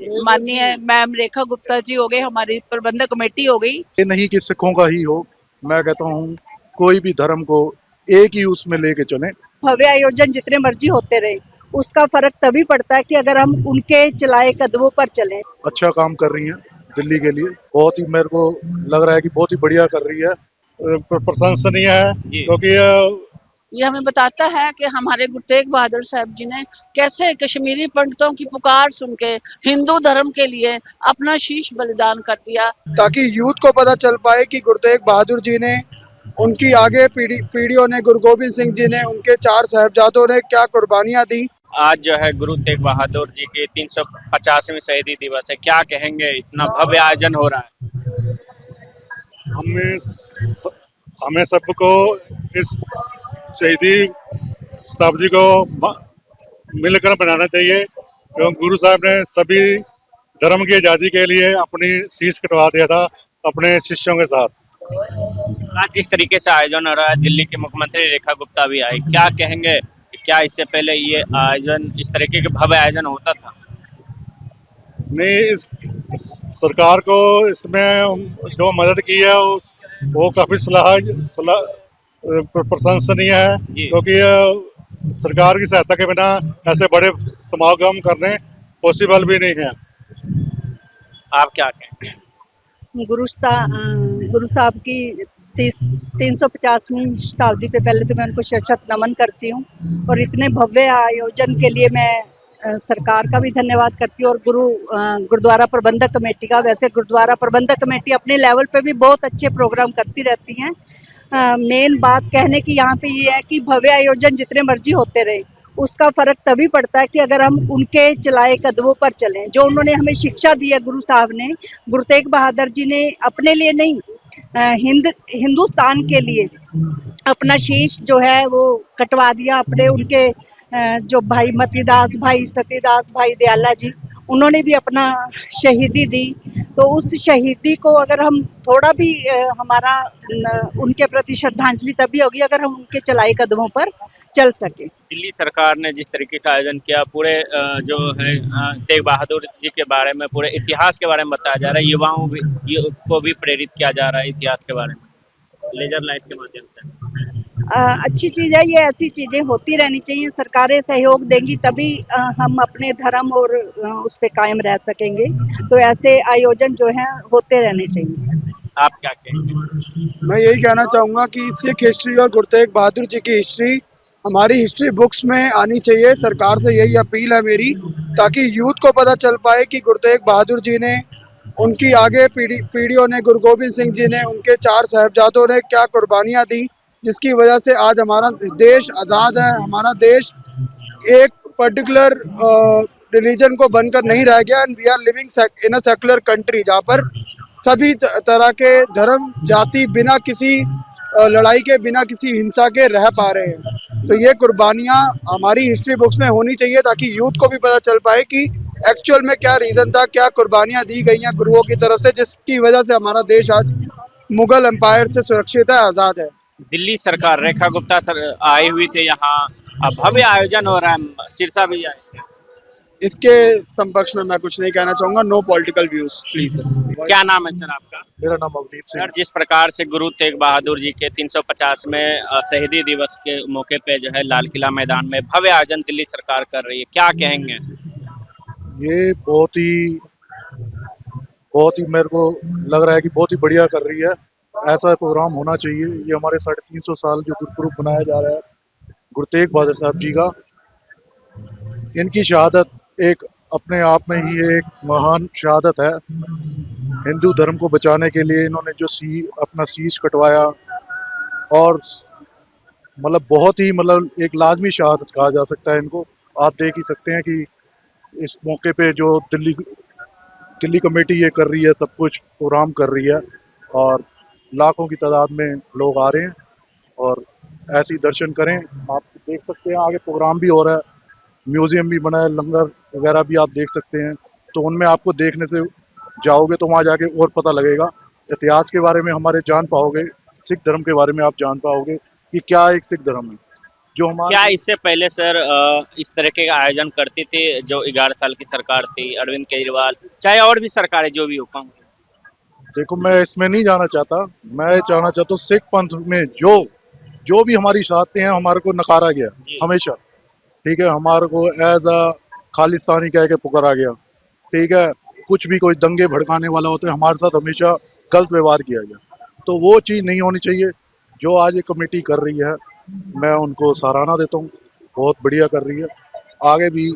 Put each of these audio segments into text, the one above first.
माननीय मैम रेखा गुप्ता जी हो गए, हमारी प्रबंधक कमेटी हो गई। ये नहीं कि सिखों का ही हो, मैं कहता हूँ कोई भी धर्म को एक ही उसमें लेके चलें। भव्य आयोजन जितने मर्जी होते रहे, उसका फर्क तभी पड़ता है कि अगर हम उनके चलाए कदमों पर चलें। अच्छा काम कर रही हैं दिल्ली के लिए, बहुत ही मेरे को लग रहा है कि बहुत ही बढ़िया कर रही है, प्रशंसनीय है, क्योंकि ये हमें बताता है कि हमारे गुरु तेग बहादुर साहब जी ने कैसे कश्मीरी पंडितों की पुकार सुन के हिंदू धर्म के लिए अपना शीश बलिदान कर दिया, ताकि यूथ को पता चल पाए कि गुरु तेग बहादुर जी ने, उनकी आगे पीढ़ियों ने, गुरु गोविंद सिंह जी ने, उनके 4 साहिबजादों ने क्या कुर्बानियां दी। आज जो है गुरु तेग बहादुर जी की 350वीं शहीदी दिवस है, क्या कहेंगे, इतना भव्य आयोजन हो रहा है। हमें सबको इस शहीदी शताब्दी को मिलकर बनाना चाहिए, क्योंकि गुरु साहब ने सभी धर्म की आजादी के लिए अपनी शीश कटवा दिया था अपने शिष्यों के साथ। आज जिस तरीके से आयोजन हो रहा है, दिल्ली के मुख्यमंत्री रेखा गुप्ता भी आई, क्या कहेंगे, क्या इससे पहले ये आयोजन, इस तरीके के भव्य आयोजन होता था? नहीं, इस सरकार को इसमें जो मदद की है वो काफी प्रशंसनीय है, क्योंकि सरकार की सहायता के बिना ऐसे बड़े समागम करने पॉसिबल भी नहीं है। आप क्या कहेंगे? गुरु साहब की 350वीं शताब्दी पे पहले तो मैं उनको शत नमन करती हूँ, और इतने भव्य आयोजन के लिए मैं सरकार का भी धन्यवाद करती हूँ, और गुरुद्वारा प्रबंधक कमेटी का। वैसे गुरुद्वारा प्रबंधक कमेटी अपने लेवल पे भी बहुत अच्छे प्रोग्राम करती रहती हैं। मेन बात कहने की यहाँ पे ये है कि भव्य आयोजन जितने मर्जी होते रहे, उसका फर्क तभी पड़ता है कि अगर हम उनके चलाए कदमों पर चलें। जो उन्होंने हमें शिक्षा दी है गुरु साहब ने, गुरु तेग बहादुर जी ने अपने लिए नहीं, हिंदुस्तान के लिए अपना शीश जो है वो कटवा दिया। अपने उनके जो भाई मतीदास, भाई सतीदास, भाई दयाला जी, उन्होंने भी अपना शहीदी दी। तो उस शहीदी को अगर हम थोड़ा भी हमारा उनके प्रति श्रद्धांजलि तभी होगी अगर हम उनके चलाए कदमों पर चल सके। दिल्ली सरकार ने जिस तरीके का आयोजन किया, पूरे जो है तेग बहादुर जी के बारे में, पूरे इतिहास के बारे में बताया जा रहा है, युवाओं को भी प्रेरित किया जा रहा है इतिहास के बारे में लेजर लाइट के माध्यम से। अच्छी चीज़ है, ये ऐसी चीज़ें होती रहनी चाहिए। सरकारें सहयोग देंगी तभी हम अपने धर्म और उस पे कायम रह सकेंगे। तो ऐसे आयोजन जो हैं होते रहने चाहिए। आप क्या कहेंगे? मैं यही कहना चाहूँगा कि सिख हिस्ट्री और गुरु तेग बहादुर जी की हिस्ट्री हमारी हिस्ट्री बुक्स में आनी चाहिए। सरकार से यही अपील है मेरी, ताकि यूथ को पता चल पाए कि गुरु तेग बहादुर जी ने, उनकी आगे पीढ़ियों ने, गुरु गोविंद सिंह जी ने, उनके 4 साहिबजादों ने क्या कुर्बानियां दी, जिसकी वजह से आज हमारा देश आज़ाद है। हमारा देश एक पर्टिकुलर रिलीजन को बनकर नहीं रह गया, and we are living in a secular country, जहाँ पर सभी तरह के धर्म जाति बिना किसी लड़ाई के, बिना किसी हिंसा के रह पा रहे हैं। तो ये कुर्बानियां हमारी हिस्ट्री बुक्स में होनी चाहिए, ताकि यूथ को भी पता चल पाए कि एक्चुअल में क्या रीजन था, क्या कुर्बानियां दी गई हैं गुरुओं की तरफ से, जिसकी वजह से हमारा देश आज मुगल एम्पायर से सुरक्षित है, आज़ाद है। दिल्ली सरकार, रेखा गुप्ता सर आई हुई थे यहाँ, अब भव्य आयोजन हो रहा है, सिरसा भी आए। इसके समकक्ष में मैं कुछ नहीं कहना चाहूंगा। No political views please. क्या नाम है सर आपका? मेरा नाम अवनीत सिंह। सर, जिस प्रकार से गुरु तेग बहादुर जी के 350वें शहीदी दिवस के मौके पे जो है लाल किला मैदान में भव्य आयोजन दिल्ली सरकार कर रही है, क्या कहेंगे? ये बहुत ही मेरे को लग रहा है कि बहुत ही बढ़िया कर रही है। ऐसा प्रोग्राम होना चाहिए। ये हमारे 350 साल जो गुरुपुरब मनाया जा रहा है गुरु तेग बहादुर साहब जी का, इनकी शहादत एक अपने आप में ही एक महान शहादत है। हिंदू धर्म को बचाने के लिए इन्होंने जो अपना शीश कटवाया, और मतलब बहुत ही एक लाजमी शहादत कहा जा सकता है इनको। आप देख ही सकते हैं कि इस मौके पे जो दिल्ली कमेटी ये कर रही है, सब कुछ प्रोग्राम कर रही है, और लाखों की तादाद में लोग आ रहे हैं और ऐसे ही दर्शन करें। आप देख सकते हैं आगे प्रोग्राम भी हो रहा है, म्यूजियम भी बना है, लंगर वगैरह भी आप देख सकते हैं। तो उनमें आपको देखने से जाओगे तो वहाँ जाके और पता लगेगा, इतिहास के बारे में हमारे जान पाओगे, सिख धर्म के बारे में आप जान पाओगे कि क्या एक सिख धर्म है। जो क्या हमारे इससे पहले सर इस तरह के आयोजन करती थी जो 11 साल की सरकार थी अरविंद केजरीवाल, चाहे और भी सरकारें जो भी हो कांग्रेस? देखो, मैं इसमें नहीं जाना चाहता। मैं जाना चाहता हूँ सिख पंथ में जो जो भी हमारी शहादतें हैं हमारे को नकारा गया जी। हमेशा। ठीक है, हमारे को एज अ खालिस्तानी कह के पुकारा गया। ठीक है, कुछ भी कोई दंगे भड़काने वाला होता है हमारे साथ हमेशा गलत व्यवहार किया गया। तो वो चीज़ नहीं होनी चाहिए। जो आज ये कमेटी कर रही है, मैं उनको सराहना देता हूँ, बहुत बढ़िया कर रही है। आगे भी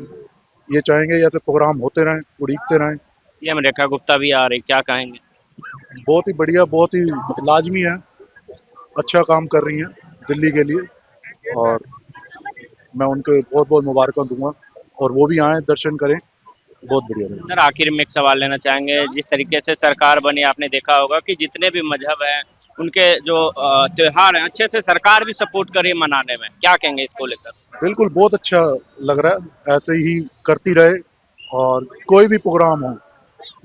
ये चाहेंगे ऐसे प्रोग्राम होते रहें, उड़ीकते रहें। पीएम रेखा गुप्ता भी आ रही, क्या कहेंगे? बहुत ही बढ़िया, बहुत ही लाजमी है, अच्छा काम कर रही हैं दिल्ली के लिए। और मैं उनको बहुत बहुत मुबारक दूंगा और वो भी आएँ, दर्शन करें, बहुत बढ़िया रहेगा। सर आखिर में एक सवाल लेना चाहेंगे, जिस तरीके से सरकार बनी आपने देखा होगा कि जितने भी मजहब हैं उनके जो त्योहार हैं अच्छे से सरकार भी सपोर्ट कर रही है मनाने में, क्या कहेंगे इसको लेकर? बिल्कुल, बहुत अच्छा लग रहा है, ऐसे ही करती रहे। और कोई भी प्रोग्राम हो,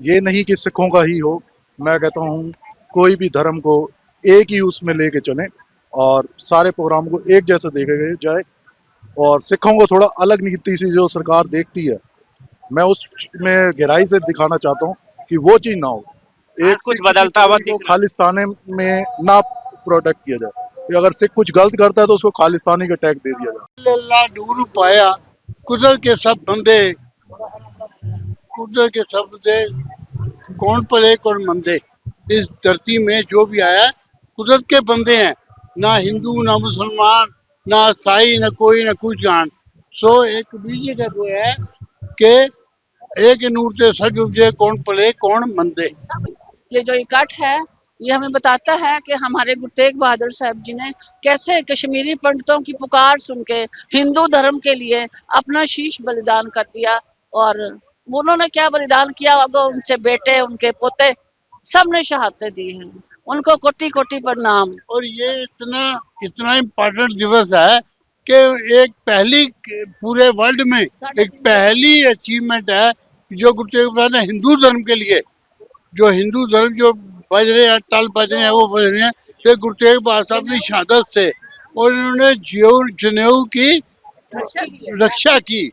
ये नहीं कि सिखों का ही हो, मैं कहता हूँ कोई भी धर्म को एक ही उसमें लेके चलें और सारे प्रोग्राम को एक जैसा देखे जाए। और सिखों को थोड़ा अलग नीति से जो सरकार देखती है, मैं उसमें गहराई से दिखाना चाहता हूँ कि वो चीज़ ना हो। हाँ, एक कुछ सिख बदलता हुआ को दिख रहा है। खालिस्तानी में ना प्रोटेक्ट किया जाए कि अगर सिख कुछ गलत करता है तो उसको खालिस्तानी का टैग दे दिया जाए। अल्लाह नूर पाया कुदरत के सब बंदे कुदरत के सब बंदे कौन भले कौन मंदे। इस धरती में जो भी आया कुदरत के बंदे हैं, ना हिंदू ना मुसलमान ना ईसाई ना कोई ना कुछ जान। सो एक कबीर जी का वो है कि एक नूर ते सज उपजे कौन भले कौन मंदे। ये जो इकट्ठ है ये हमें बताता है कि हमारे गुरु तेग बहादुर साहब जी ने कैसे कश्मीरी पंडितों की पुकार सुन के हिंदू धर्म के लिए अपना शीश बलिदान कर दिया। और उन्होंने क्या बलिदान किया, अब उनसे बेटे उनके पोते सब ने शहादतें दी हैं। उनको कोटि कोटि प्रणाम। और ये इतना इतना इम्पोर्टेंट दिवस है कि एक पहली पूरे वर्ल्ड में एक पहली अचीवमेंट है जो गुरु तेग बहादुर ने हिंदू धर्म के लिए, जो हिंदू धर्म जो बज रहे हैं टल बज रहे हैं वो बज रहे हैं कि गुरु तेग बहादुर साहब की शहादत से और इन्होंने जनेऊ की रक्षा की।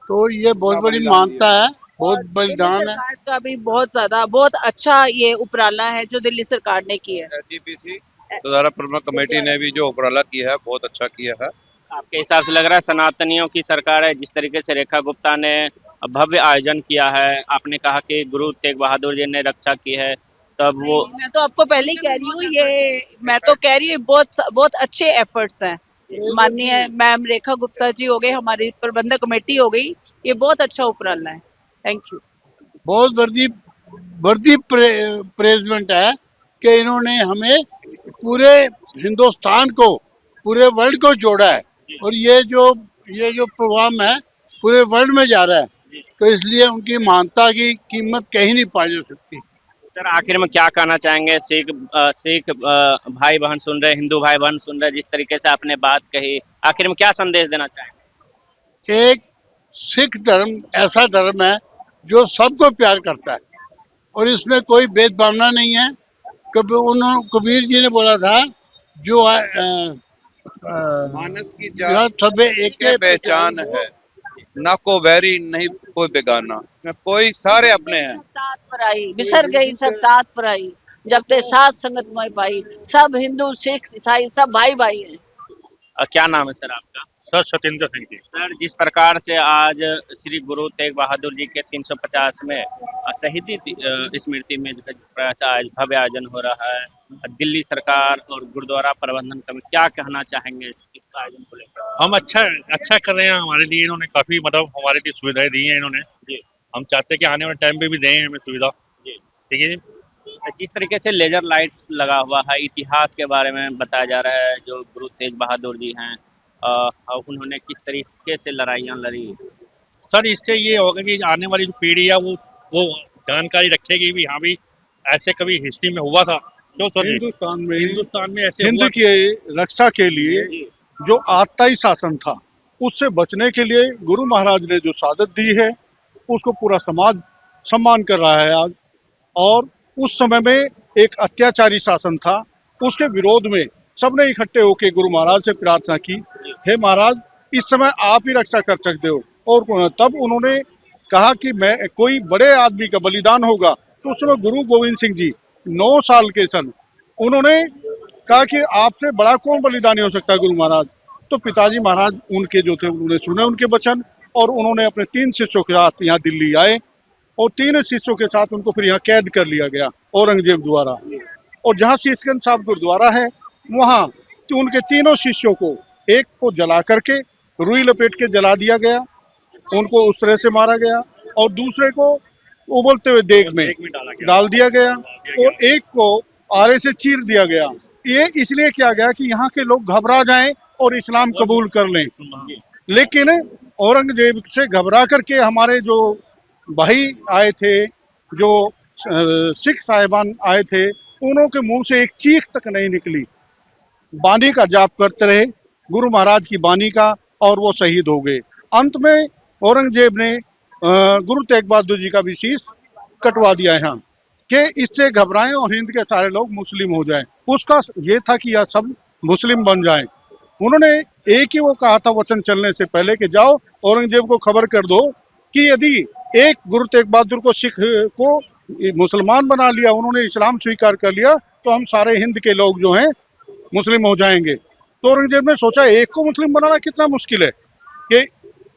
तो ये बहुत बड़ी मानता है, बहुत बलिदान है। सरकार का भी बहुत ज्यादा बहुत अच्छा ये उपराला है जो दिल्ली सरकार ने किया है। एसजीपीसी गुरुद्वारा प्रबंधक कमेटी ने भी जो उपराला किया है बहुत अच्छा किया है। आपके हिसाब से लग रहा है सनातनियों की सरकार है, जिस तरीके से रेखा गुप्ता ने भव्य आयोजन किया है, आपने कहा कि गुरु तेग बहादुर जी ने रक्षा की है, तब वो मैं तो आपको पहले ही कह रही हूँ, ये मैं तो कह रही हूँ बहुत बहुत अच्छे एफर्ट्स हैं। माननीय मैम रेखा गुप्ता जी हो गए, हमारी प्रबंधक कमेटी हो गई, ये बहुत अच्छा उपराला है। Thank you. बहुत वर्दी प्रेजमेंट है कि इन्होंने हमें पूरे हिंदुस्तान को पूरे वर्ल्ड को जोड़ा है। और ये जो प्रोग्राम है पूरे वर्ल्ड में जा रहा है, तो इसलिए उनकी महानता की कीमत कहीं नहीं पाई जा सकती। सर आखिर में क्या कहना चाहेंगे? सिख भाई बहन सुन रहे, हिंदू भाई बहन सुन रहे, जिस तरीके से आपने बात कही, आखिर में क्या संदेश देना चाहेंगे? एक सिख धर्म ऐसा धर्म है जो सबको प्यार करता है और इसमें कोई भेदभावना नहीं है। कबीर जी ने बोला था जो मानस की जात सबे एक के पहचान है, ना को बैरी नहीं कोई बेगाना, कोई सारे अपने हैं। तात पर आई बिसर गई सब तात पर आई, जब ते साथ संगत में पाई, सब हिंदू सिख ईसाई सब भाई भाई हैं। क्या नाम है सर आपका? सर सत्येंद्र सिंह जी। सर जिस प्रकार से आज श्री गुरु तेग बहादुर जी के 350वें शहीदी स्मृति में जिस प्रकार से आज भव्य आयोजन हो रहा है, दिल्ली सरकार और गुरुद्वारा प्रबंधन कमेटी क्या कहना चाहेंगे इस आयोजन को लेकर? हम अच्छा कर रहे हैं। हमारे लिए इन्होंने काफी हमारे लिए सुविधाएं दी हैं इन्होंने जी। हम चाहते हैं कि आने वाले टाइम पे भी दें हमें सुविधा जी। ठीक है जी। जिस तरीके से लेजर लाइट्स लगा हुआ है, इतिहास के बारे में बताया जा रहा है, जो गुरु तेग बहादुर जी हैं उन्होंने किस तरीके से लड़ाइयाँ लड़ी। सर इससे ये होगा कि आने वाली जो पीढ़ी है वो जानकारी रखेगी भी हाँ भी ऐसे कभी हिस्ट्री में हुआ था। क्यों सर? हिंदुस्तान में ऐसे हिंद की रक्षा के लिए जो आताई शासन था उससे बचने के लिए गुरु महाराज ने जो शहादत दी है उसको पूरा समाज सम्मान कर रहा है आज। और उस समय में एक अत्याचारी शासन था, उसके विरोध में सबने इकट्ठे होकर गुरु महाराज से प्रार्थना की, हे महाराज इस समय आप ही रक्षा कर सकते हो। और तब उन्होंने कहा कि मैं कोई बड़े आदमी का बलिदान होगा, तो उस समय गुरु गोविंद सिंह जी 9 साल के सन, उन्होंने कहा कि आपसे बड़ा कौन बलिदानी हो सकता है गुरु महाराज। तो पिताजी महाराज उनके जो थे उन्होंने सुने उनके वचन, और उन्होंने अपने 3 शिष्यों के साथ यहाँ दिल्ली आए, और 3 शिष्यों के साथ उनको फिर यहाँ कैद कर लिया गया औरंगजेब द्वारा। और जहाँ शीशगंज साहब गुरुद्वारा है वहाँ तो उनके 3 शिष्यों को, एक को जला करके रुई लपेट के जला दिया गया, उनको उस तरह से मारा गया, और दूसरे को उबलते हुए देग में डाल दिया गया, और एक को आरे से चीर दिया गया। ये इसलिए किया गया कि यहाँ के लोग घबरा जाएं और इस्लाम कबूल कर लें। लेकिन औरंगजेब से घबरा करके हमारे जो भाई आए थे, जो सिख साहिबान आए थे, उन्हों के मुंह से एक चीख तक नहीं निकली। बानी का जाप करते रहे, गुरु महाराज की बानी का, और वो शहीद हो गए। अंत में औरंगजेब ने गुरु तेग बहादुर जी का भी शीश कटवा दिया यहाँ कि इससे घबराएं और हिंद के सारे लोग मुस्लिम हो जाएं। उसका ये था कि यह सब मुस्लिम बन जाएं। उन्होंने एक ही वो कहा था वचन चलने से पहले कि जाओ औरंगजेब को खबर कर दो कि यदि एक गुरु तेग बहादुर को सिख को मुसलमान बना लिया, उन्होंने इस्लाम स्वीकार कर लिया, तो हम सारे हिंद के लोग जो हैं मुस्लिम हो जाएंगे। तो औरंगजेब ने सोचा एक को मुस्लिम बनाना कितना मुश्किल है कि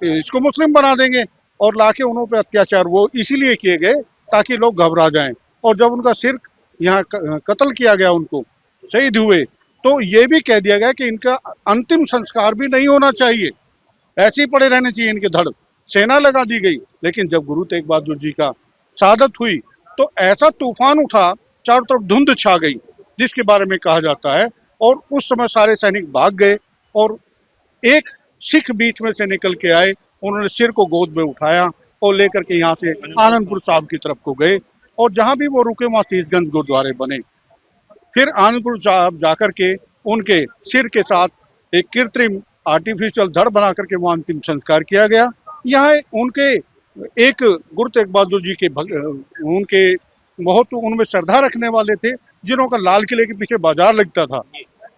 इसको मुस्लिम बना देंगे, और लाके उन्हों पे अत्याचार वो इसीलिए किए गए ताकि लोग घबरा जाएं। और जब उनका सिर यहाँ कत्ल किया गया, उनको शहीद हुए, तो ये भी कह दिया गया कि इनका अंतिम संस्कार भी नहीं होना चाहिए, ऐसे ही पड़े रहने चाहिए इनके धड़। सेना लगा दी गई, लेकिन जब गुरु तेग बहादुर जी का शहादत हुई तो ऐसा तूफान उठा, चारों तरफ धुंध छा गई, जिसके बारे में कहा जाता है। और उस समय सारे सैनिक भाग गए, और एक सिख बीच में से निकल के आए, उन्होंने सिर को गोद में उठाया और लेकर के यहाँ से आनंदपुर साहब की तरफ को गए, और जहाँ भी वो रुके वहाँ शीशगंज गुरुद्वारे बने। फिर आनंदपुर साहब जाकर के उनके सिर के साथ एक कृत्रिम आर्टिफिशियल धड़ बना करके वो अंतिम संस्कार किया गया। यहाँ उनके एक गुरु तेग बहादुर जी के उनके बहुत उनमें श्रद्धा रखने वाले थे, जिन्हों का लाल किले के पीछे बाजार लगता था,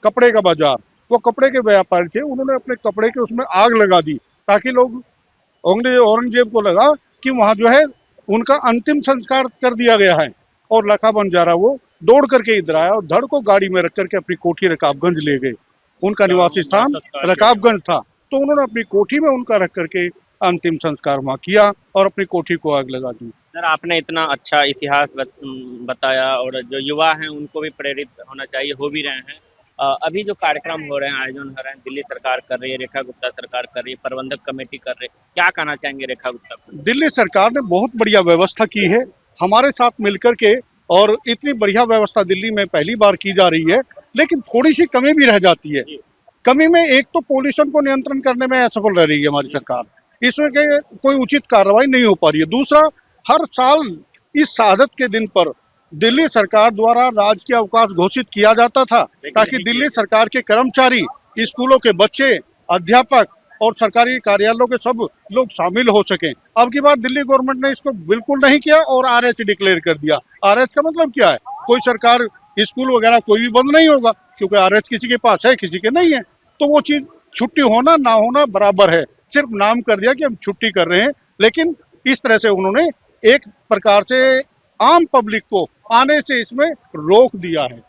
कपड़े का बाजार। वो कपड़े के व्यापारी थे, उन्होंने अपने कपड़े के उसमें आग लगा दी ताकि लोग, औरंगजेब को लगा कि वहाँ जो है उनका अंतिम संस्कार कर दिया गया है। और लखा बंजारा वो दौड़ करके इधर आया और धड़ को गाड़ी में रख करके अपनी कोठी रकाबगंज ले गए। उनका निवासी स्थान रकाबगंज था, तो उन्होंने अपनी कोठी में उनका रख करके अंतिम संस्कार वहाँ किया और अपनी कोठी को आग लगा दी। सर, आपने इतना अच्छा इतिहास बताया, और जो युवा हैं उनको भी प्रेरित होना चाहिए, हो भी रहे हैं। अभी जो कार्यक्रम हो रहे हैं, आयोजन हो रहे हैं, दिल्ली सरकार कर रही है, रेखा गुप्ता सरकार कर रही है, प्रबंधक कमेटी कर रही है, क्या कहना चाहेंगे रेखा गुप्ता को? दिल्ली सरकार ने बहुत बढ़िया व्यवस्था की है हमारे साथ मिलकर के, और इतनी बढ़िया व्यवस्था दिल्ली में पहली बार की जा रही है। लेकिन थोड़ी सी कमी भी रह जाती है। कमी में एक तो पोल्यूशन को नियंत्रण करने में असफल रह रही है हमारी सरकार, इसमें के कोई उचित कार्रवाई नहीं हो पा रही है। दूसरा, हर साल इस शहादत के दिन पर दिल्ली सरकार द्वारा राजकीय अवकाश घोषित किया जाता था, ताकि दिल्ली सरकार के कर्मचारी, स्कूलों के बच्चे, अध्यापक और सरकारी कार्यालयों के सब लोग शामिल हो सकें। अब की बार दिल्ली गवर्नमेंट ने इसको बिल्कुल नहीं किया और आरएच डिक्लेयर कर दिया। आरएच का मतलब क्या है? कोई सरकार स्कूल वगैरह कोई भी बंद नहीं होगा, क्योंकि आरएच किसी के पास है, किसी के नहीं है। तो वो चीज छुट्टी होना ना होना बराबर है, सिर्फ नाम कर दिया कि हम छुट्टी कर रहे हैं। लेकिन इस तरह से उन्होंने एक प्रकार से आम पब्लिक को आने से इसमें रोक दिया है।